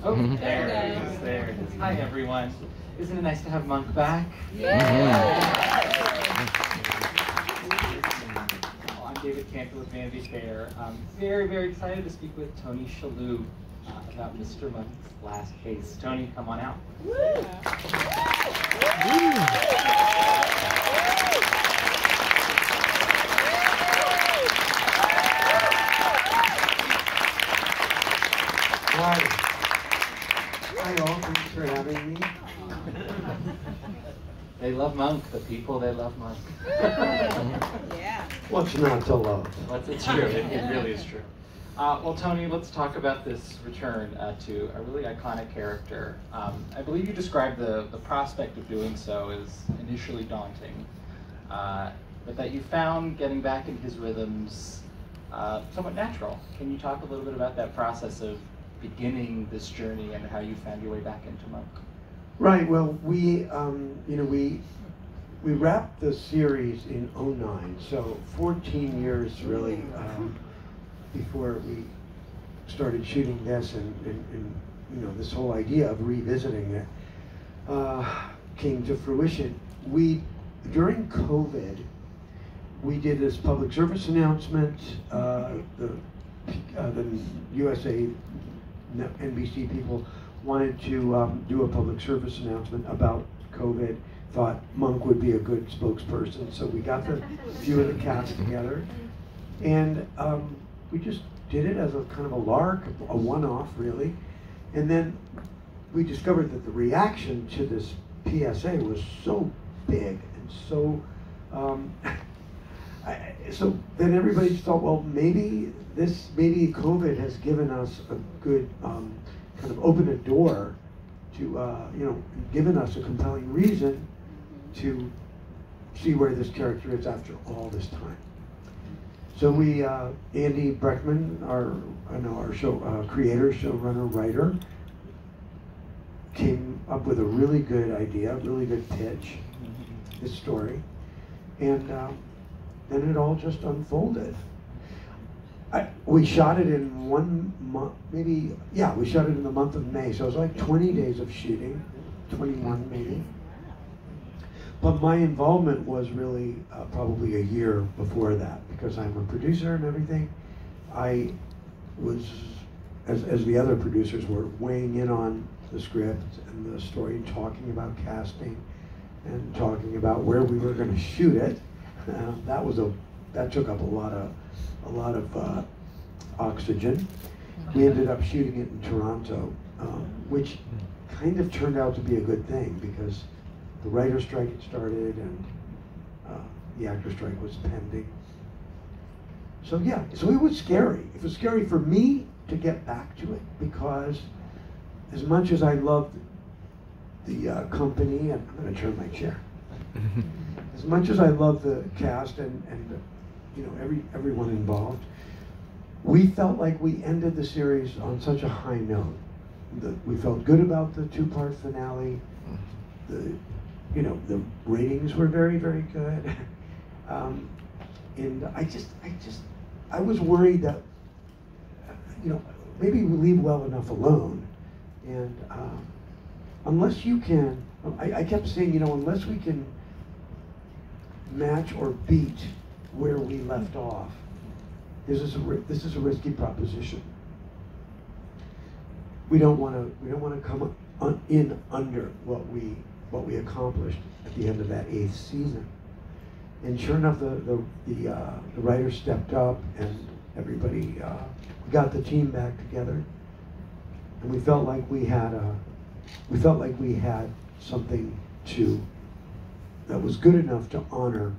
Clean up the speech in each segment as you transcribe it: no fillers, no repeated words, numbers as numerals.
Oh, there it is. There it is. Hi, everyone. Isn't it nice to have Monk back? I'm David Cantor with Vanity Fair. I'm very, very excited to speak with Tony Shalhoub about Mr. Monk's last case. Tony, come on out. Hi all, thanks for having me. They love Monk, the people, they love Monk. Yeah. What's not to love? It's true, it really is true. Well, Tony, let's talk about this return to a really iconic character. I believe you described the prospect of doing so as initially daunting, but that you found getting back in his rhythms somewhat natural. Can you talk a little bit about that process of beginning this journey and how you found your way back into Monk? Right. Well, we wrapped the series in '09, so 14 years really before we started shooting this, and this whole idea of revisiting it came to fruition. During COVID, we did this public service announcement. The USA NBC people wanted to do a public service announcement about COVID. Thought Monk would be a good spokesperson, so we got the few of the cast together, and we just did it as a kind of a lark, a one-off really. And then we discovered that the reaction to this PSA was so big and so so then everybody thought, well, maybe COVID has given us a good kind of opened a door to given us a compelling reason to see where this character is after all this time. So we, Andy Breckman, our show creator, showrunner, writer, came up with a really good idea, really good pitch, this story, and then it all just unfolded. We shot it in 1 month, we shot it in the month of May, so it was like 20 days of shooting, 21 maybe. But my involvement was really probably a year before that, because I'm a producer and everything. I was, as the other producers were, weighing in on the script and the story, and talking about casting, and talking about where we were going to shoot it. That took up a lot of oxygen. We ended up shooting it in Toronto, which kind of turned out to be a good thing, because the writer's strike had started and the actor strike was pending. So it was scary. It was scary for me to get back to it, because as much as I loved the company, and I'm going to turn my chair. As much as I love the cast and everyone involved, we felt like we ended the series on such a high note. We felt good about the two-part finale. The ratings were very, very good. And I was worried that maybe we leave well enough alone, and unless you can, I kept saying, unless we can match or beat where we left off, this is a risky proposition. We don't want to come in under what we accomplished at the end of that 8th season. And sure enough, the writers stepped up, and everybody got the team back together, and we felt like we had something that was good enough to honor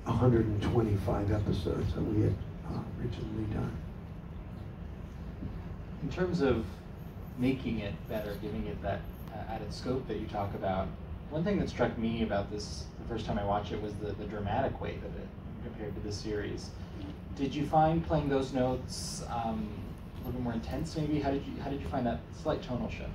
125 episodes that we had originally done. In terms of making it better, giving it that added scope that you talk about, one thing that struck me about this the first time I watched it was the dramatic weight of it compared to this series. Did you find playing those notes a little bit more intense maybe? How did you find that slight tonal shift?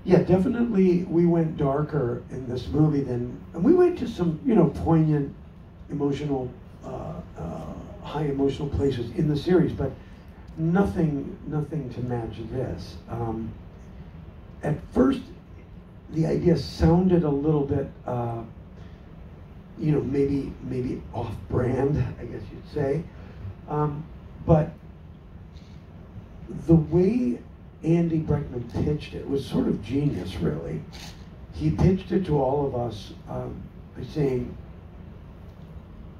Yeah, definitely we went darker in this movie and we went to some, poignant, emotional, high emotional places in the series, but nothing to match this. at first, the idea sounded a little bit, maybe off-brand, I guess you'd say. But the way Andy Breckman pitched it was sort of genius, really. He pitched it to all of us by saying,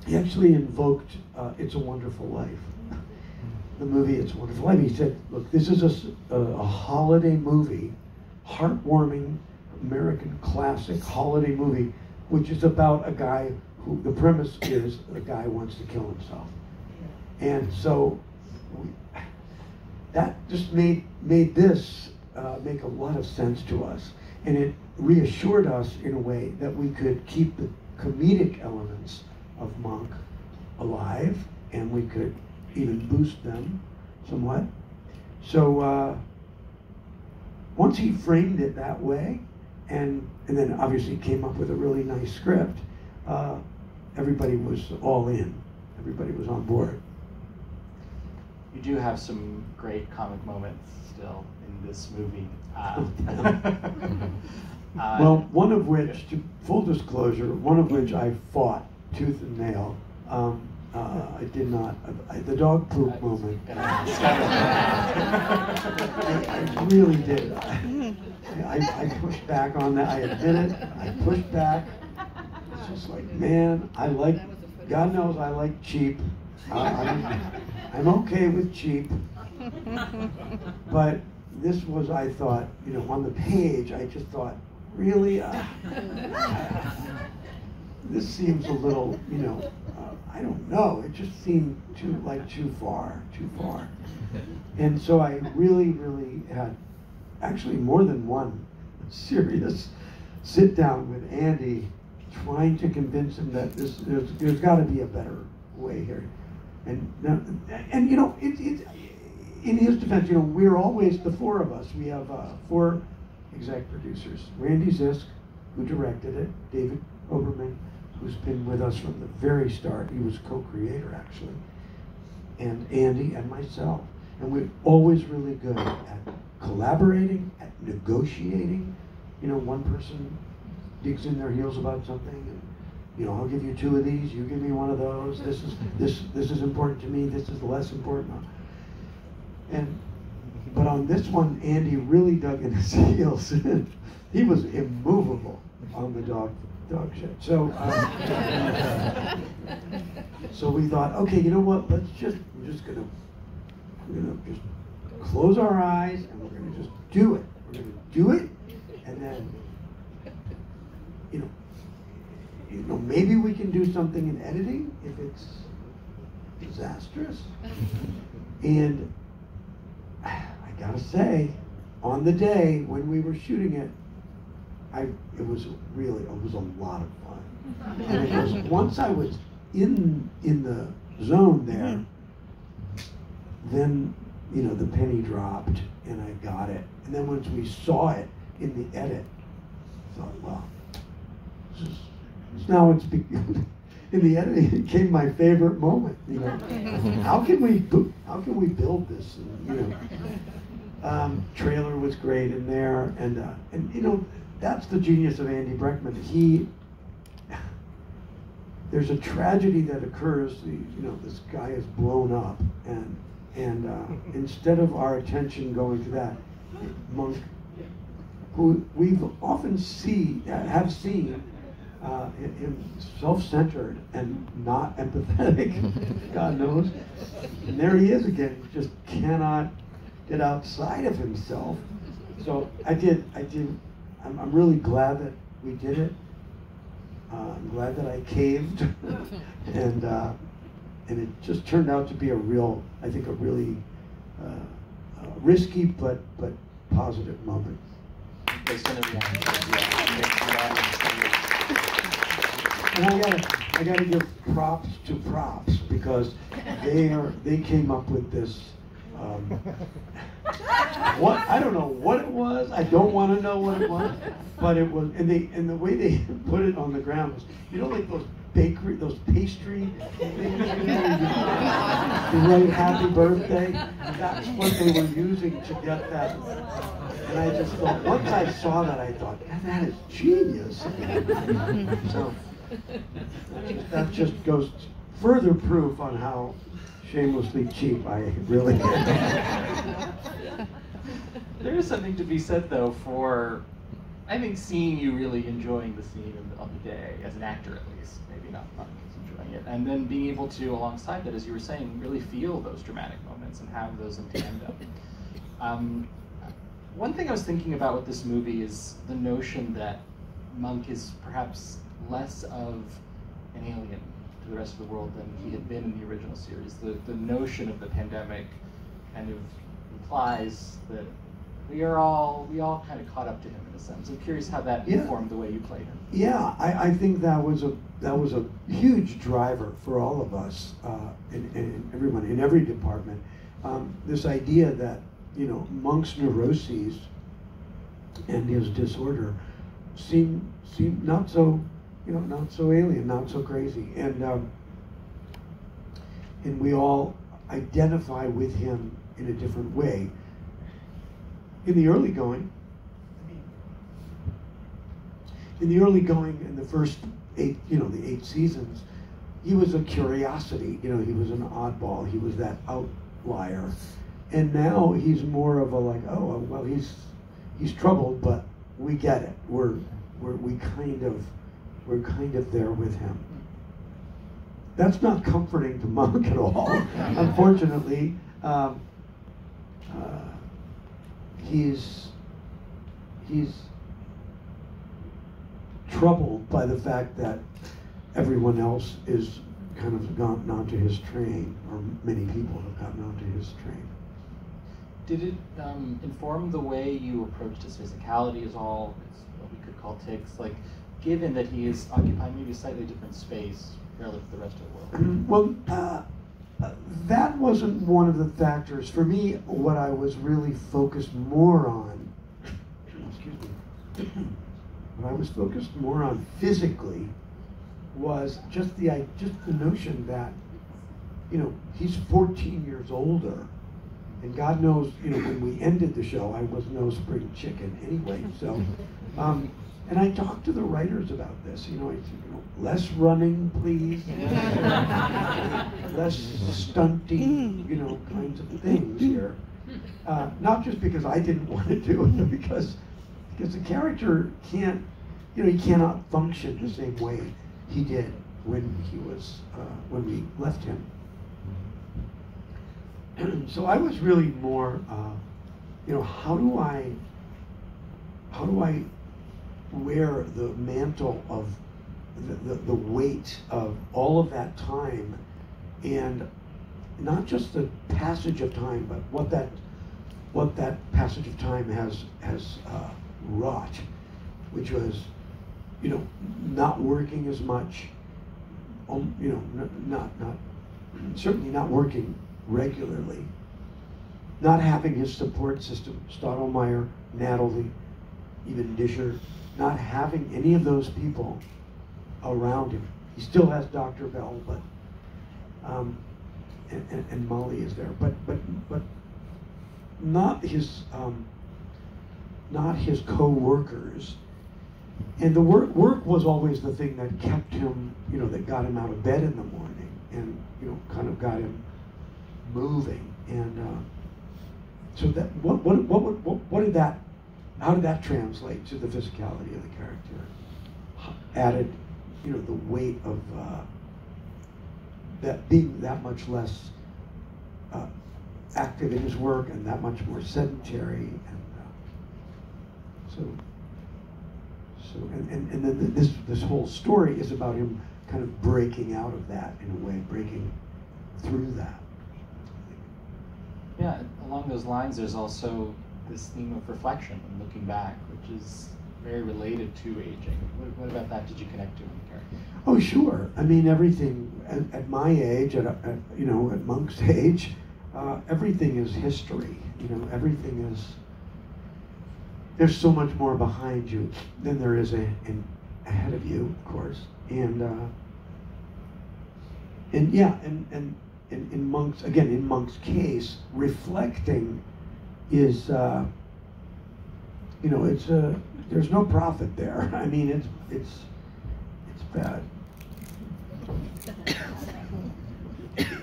he actually invoked It's a Wonderful Life. The movie It's a Wonderful Life. He said, look, this is a holiday movie, heartwarming, American classic holiday movie, which is about a guy who, the premise is a guy wants to kill himself. And so that just made this make a lot of sense to us. And it reassured us in a way that we could keep the comedic elements of Monk alive, and we could even boost them somewhat. So once he framed it that way, and then obviously came up with a really nice script, everybody was all in. Everybody was on board. You do have some great comic moments still in this movie. Well, one of which, to full disclosure, one of which I fought tooth and nail. I did not. The dog poop moment. I really did. I pushed back on that. I admit it. I pushed back. It's just like, man, God knows I like cheap. I'm okay with cheap. But this was, I thought, on the page, I just thought, really? This seems a little, I don't know. It just seemed too far. And so I really had actually more than one serious sit down with Andy, trying to convince him that there's got to be a better way here. And in his defense, we're always the four of us. We have 4 exec producers: Randy Zisk, who directed it; David Oberman, who's been with us from the very start. He was co-creator, actually. And Andy and myself. And we're always really good at collaborating, at negotiating. One person digs in their heels about something, and I'll give you 2 of these, you give me 1 of those. This is important to me, this is less important. But on this one, Andy really dug in his heels. He was immovable on the dog shit. So, so we thought, okay, you know what? We're just gonna just close our eyes and we're gonna just do it. We're gonna do it, and then, maybe we can do something in editing if it's disastrous. And I gotta say, on the day when we were shooting it, it was a lot of fun. And it was, once I was in the zone there, then the penny dropped and I got it. And then once we saw it in the edit, I thought, well, now it's in the editing, it became my favorite moment. How can we build this? And, trailer was great in there, and that's the genius of Andy Breckman. There's a tragedy that occurs. This guy is blown up, and instead of our attention going to that, Monk, who we've often have seen him self-centered and not empathetic, God knows. And there he is again, just cannot get outside of himself. So I'm really glad that we did it. I'm glad that I caved, and it just turned out to be a really risky but positive moment. And I gotta give props to props, because they came up with this. I don't know what it was. I don't want to know what it was, but it was. And the way they put it on the ground was, like those pastry things. You write happy birthday, that's what they were using to get that. And I just thought, once I saw that, I thought, yeah, that is genius. So that just goes further proof on how shamelessly cheap I really am. There is something to be said, though, for, I think, seeing you really enjoying the scene on the day, as an actor at least, maybe not enjoying it, and then being able to, alongside that, as you were saying, really feel those dramatic moments and have those in tandem. One thing I was thinking about with this movie is the notion that Monk is perhaps less of an alien to the rest of the world than he had been in the original series. The notion of the pandemic kind of implies that we all kind of caught up to him in a sense. I'm curious how that informed the way you played him. Yeah, I think that was a huge driver for all of us, and everyone in every department. This idea that Monk's neuroses and his disorder seem not so not so alien, not so crazy, and we all identify with him in a different way. In the early going, in the first 8 seasons, he was a curiosity. He was an oddball. He was that outlier. And now he's more of a like, oh well, he's troubled, but we get it. We're kind of there with him. That's not comforting to Monk at all. Unfortunately, he's troubled by the fact that everyone else is kind of gotten onto his train, or many people have gotten onto his train. Did it inform the way you approached his physicality as all, it's what we could call tics, like given that he is occupying maybe a slightly different space relative to the rest of the world? Well, that wasn't one of the factors. For me, what I was really focused more on, what I was focused more on physically was just the notion that, he's 14 years older, and God knows, when we ended the show, I was no spring chicken anyway. So, and I talked to the writers about this. I said, less running, please, less stunting, kinds of things here. Not just because I didn't want to do it, but because the character can't, he cannot function the same way he did when when we left him. So I was really more, how do I wear the mantle of the weight of all of that time, and not just the passage of time, but what that passage of time has wrought, which was, not working as much, certainly not working regularly, not having his support system, Stottlemyre, Natalie, even Disher, not having any of those people around him. He still has Dr. Bell, but and Molly is there, but not his co-workers. And the work was always the thing that kept him, that got him out of bed in the morning, and kind of got him moving. And so that what did that? How did that translate to the physicality of the character? Added, the weight of that being that much less active in his work and that much more sedentary, and then this whole story is about him kind of breaking out of that in a way, breaking through that. Yeah, along those lines, there's also this theme of reflection and looking back, which is very related to aging. What about that did you connect to in the character? Oh, sure. I mean, everything at my age, at Monk's age, everything is history. Everything is. There's so much more behind you than there is ahead of you, of course. And in Monk's case, reflecting is, there's no profit there. I mean, it's bad.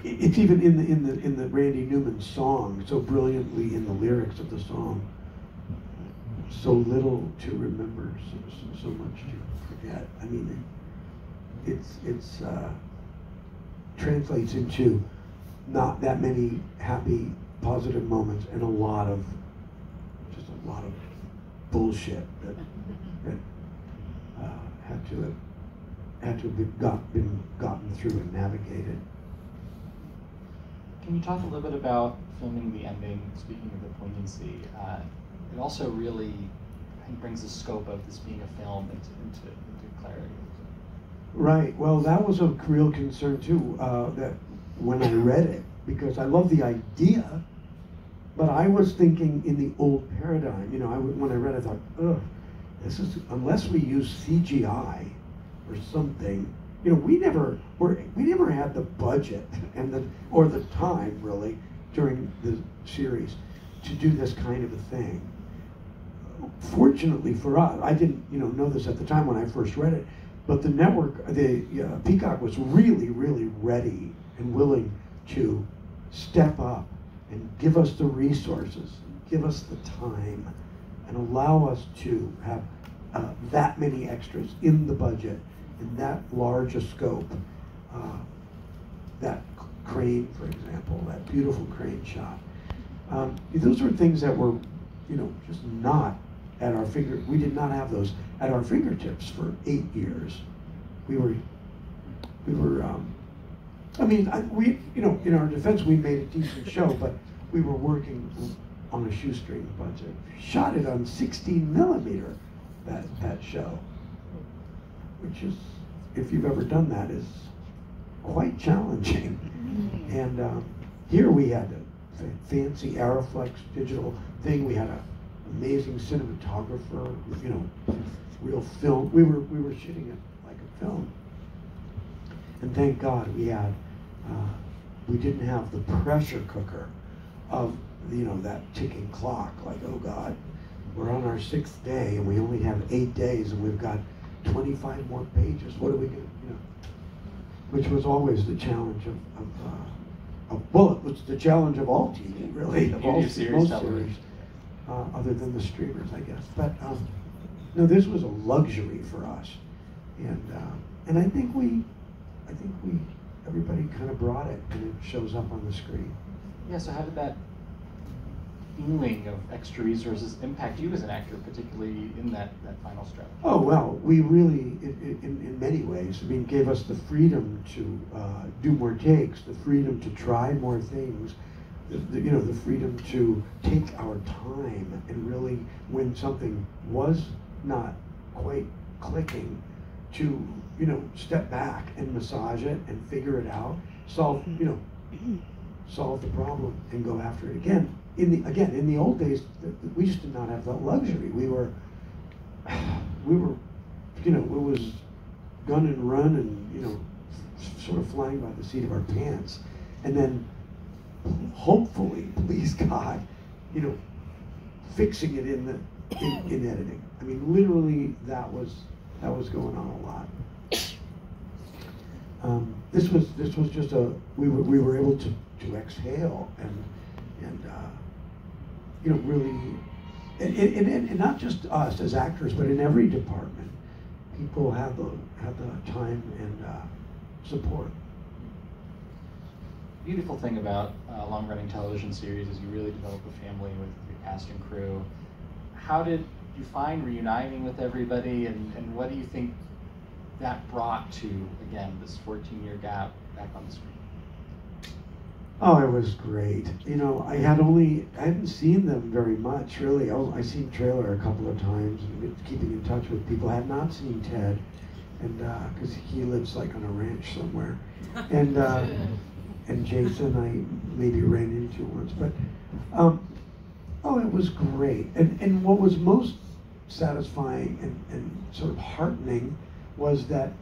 It's even in the Randy Newman song, so brilliantly in the lyrics of the song. So little to remember, so much to forget. I mean, it's translates into not that many happy, positive moments, and a lot of bullshit that had to have been gotten through and navigated. Can you talk a little bit about filming the ending? Speaking of the poignancy, it also really, I think, brings the scope of this being a film into clarity. Right. Well, that was a real concern too. That when I read it, because I love the idea, but I was thinking in the old paradigm. You know, when I read it, I thought, ugh, this is, unless we use CGI or something. You know, we never had the budget or the time really during the series to do this kind of a thing. Fortunately for us, I didn't know this at the time when I first read it, but the network, Peacock was really ready and willing to step up and give us the resources, give us the time, and allow us to have that many extras in the budget, in that large a scope. That crane, for example, that beautiful crane shot. Those were things that were, just not at our we did not have those at our fingertips for 8 years. We were, in our defense, we made a decent show, but we were working on a shoestring budget. Shot it on 16 millimeter, that show, which is, if you've ever done that, is quite challenging. And here we had a fancy Aeroflex digital thing. We had an amazing cinematographer, real film. We were shooting it like a film. And thank God we didn't have the pressure cooker of, that ticking clock. Like, oh God, we're on our 6th day and we only have 8 days and we've got 25 more pages. What are we going to, which was always the challenge well, it was the challenge of all TV, really, of all most series, other than the streamers, I guess. But no, this was a luxury for us, and I think everybody kind of brought it, and it shows up on the screen. Yeah. So how did that feeling of extra resources impact you as an actor, particularly in that final stretch? Oh, well, we really, in many ways, gave us the freedom to do more takes, the freedom to try more things, the freedom to take our time and really, when something was not quite clicking, to, step back and massage it and figure it out, solve the problem and go after it again. In the old days, we just did not have that luxury. We were, it was gun and run and, sort of flying by the seat of our pants. And then, hopefully, please God, fixing it in editing. I mean, literally, that was going on a lot. This was just we were able to exhale and really, and not just us as actors, but in every department, people have the time and support. Beautiful thing about a long-running television series is you really develop a family with your cast and crew. How did you find reuniting with everybody, and what do you think that brought to, again, this 14-year gap back on the screen? Oh, it was great. I hadn't seen them very much, really. I seen Trailer a couple of times, and keeping in touch with people. I had not seen Ted, and because he lives like on a ranch somewhere, and Jason I maybe ran into once, but it was great. And what was most satisfying and sort of heartening was that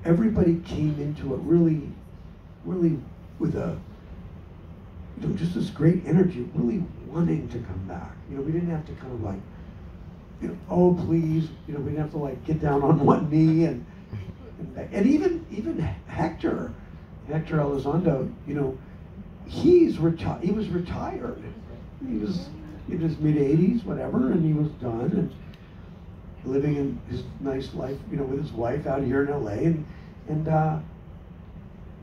everybody came into it really with just this great energy, really wanting to come back. We didn't have to kind of like, oh please, we didn't have to like get down on one knee and even Hector Elizondo, he was retired. He was in his mid-80s, whatever, and he was done and living in his nice life, with his wife out here in LA. And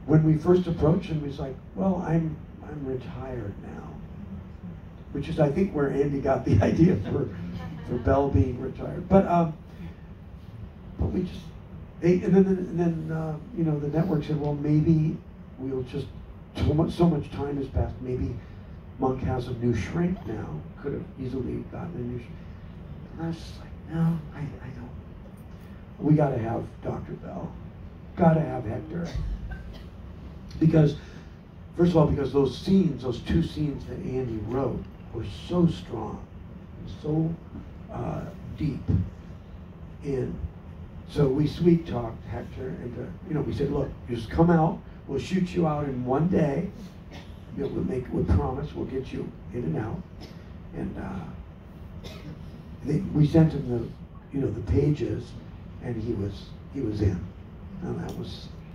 when we first approached him, he's like, well, I'm retired now, which is, I think, where Andy got the idea for Bell being retired. But we just, and then the network said, well, maybe we'll just, so much time has passed, maybe Monk has a new shrink now, could have easily gotten a new shrink. And I was just like, no, I don't. We got to have Dr. Bell, got to have Hector. Because, first of all, because those two scenes that Andy wrote were so strong, so deep. And so we sweet talked Hector into, we said, look, just come out, we'll shoot you out in one day. We promise we'll get you in and out. And we sent him the pages, and he was in. And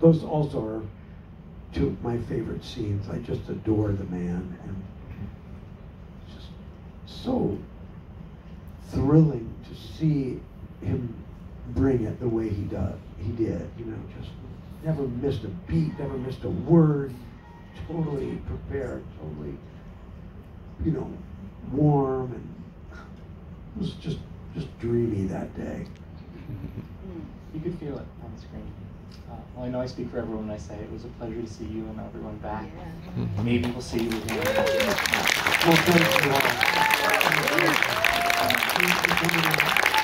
those also are two of my favorite scenes. I just adore the man, and it's just so thrilling to see him bring it the way he did. Just never missed a beat, never missed a word, totally prepared, totally, warm, and it was just dreamy that day. You could feel it on the screen. Well, I know I speak for everyone when I say it was a pleasure to see you and everyone back. Yeah. Maybe we'll see you again. Well, thank you all.